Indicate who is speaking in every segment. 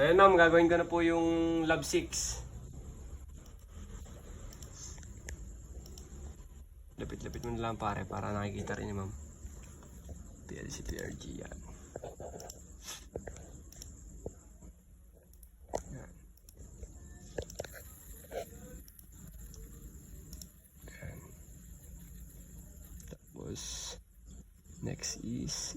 Speaker 1: Ayan ma'am, gagawin ko na po yung lab 6. Lapit-lapit mo na lang pare para nakikita rin ni ma'am. PLC PRG yan. Yan. Yan. Tapos next is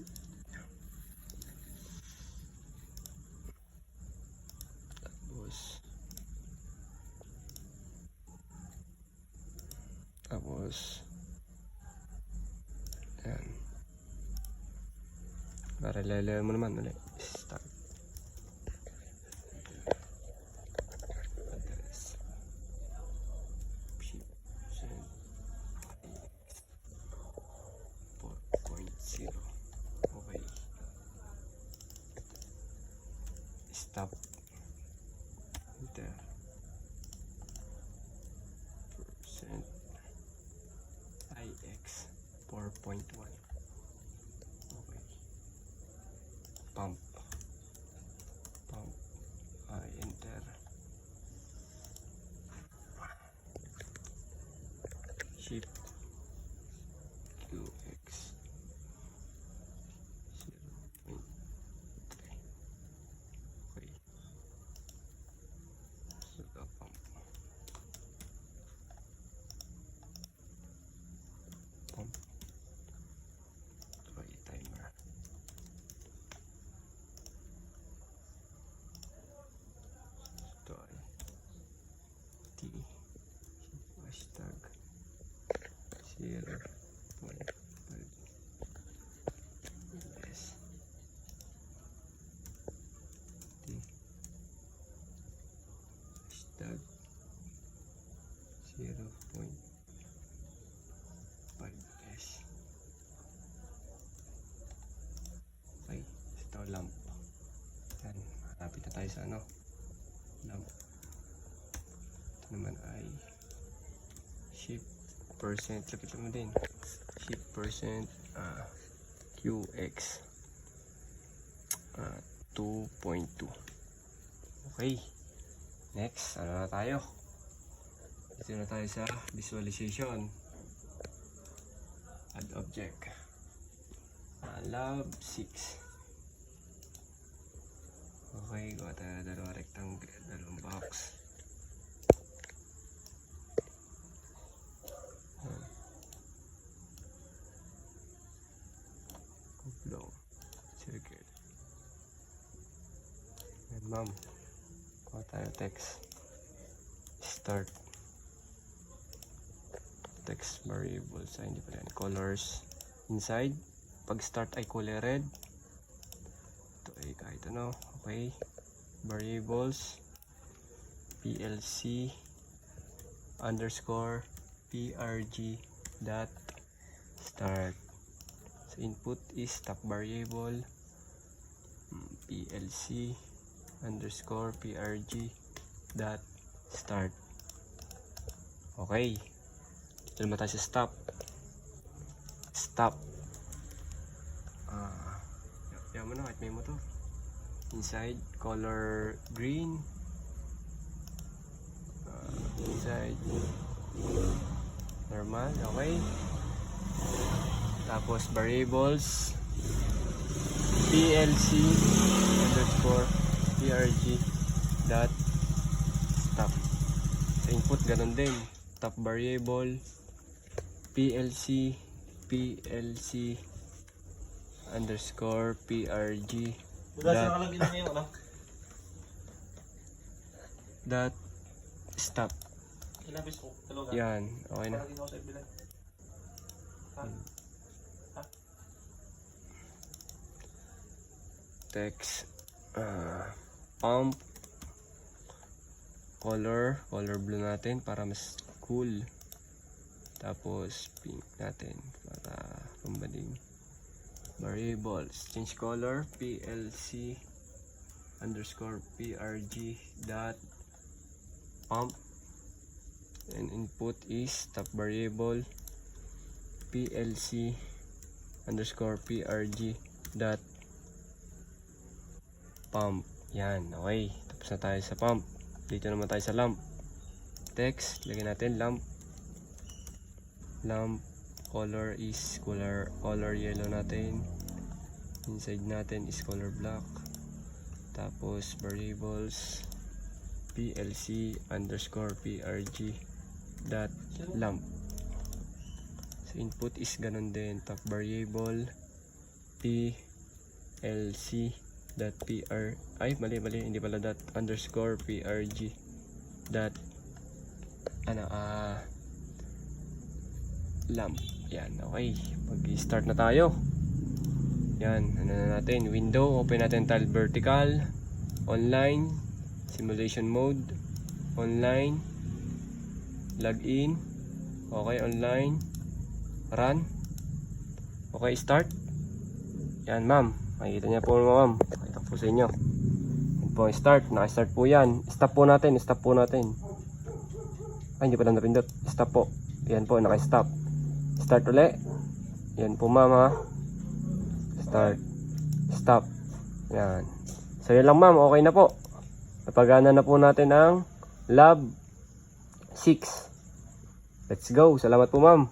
Speaker 1: tapos yan. Para lalayan mo naman ulit. Start. Okay. Stop. Enter. Percent IX 4.1. Okay. Pump. Enter. Shift QX 0.3. Okay. Suka pump. Try timer. Ito ay T hashtag 0.5 yes T hashtag 0.5 yes. Okay, ito lamp. Yan, hanapin na tayo sa ano lamp. Ito naman ay shift percent, lapit mo din, shift percent QX 2.2. Okay, next ano na tayo, dito na tayo sa visualization, add object, lab 6. Okay, gawa tayo na dalawang rectangle, dalawang box. Long circle. And ma'am, gawa tayo text. Start. Text variables ay hindi pala yan. Colors inside. Pag start ay kulay red. Ito ay kahit ano. Okay. Variables PLC underscore PRG dot start. So input is top variable PLC underscore PRG dot start. Okay. Dito naman tayo sa stop. Stop. Yan mo na kahit may motor. Inside color green. Inside normal. Okay. Tapos variables PLC underscore PRG dot stop. Sa input ganun din. Top variable PLC underscore PRG dot stop. Yan, okay na. Text pump color blue natin para mas cool. Tapos pink natin para pambading. Variables change color PLC underscore PRG dot pump, and input is top variable PLC underscore PRG dot pump. Yan, okay. Tapos na tayo sa pump. Dito naman tayo sa lamp. Text, lagyan natin lamp. Lamp color is color yellow natin. Inside natin is color black. Tapos variables PLC underscore PRG dot lamp. So input is ganun din. Top variable PLC dot PR ay mali hindi pala dot underscore PRG dot lamp. Yan, okay. Mag-start na tayo. Yan, ano na natin, window, open natin tile vertical, online, simulation mode, online, login, okay, online, run, okay, start. Yan, ma'am, makikita niya po, ma'am, makikita po sa inyo. Yan po, start, naka-start po yan. Stop po natin. Ay, hindi pa lang napindot. Stop po. Yan po, naka-stop. Start ulit. Yan po, ma'am, ha. Start. Stop. Yan. So, yan lang, ma'am. Okay na po. Napagana na po natin ang Lab 6. Let's go. Salamat po, ma'am.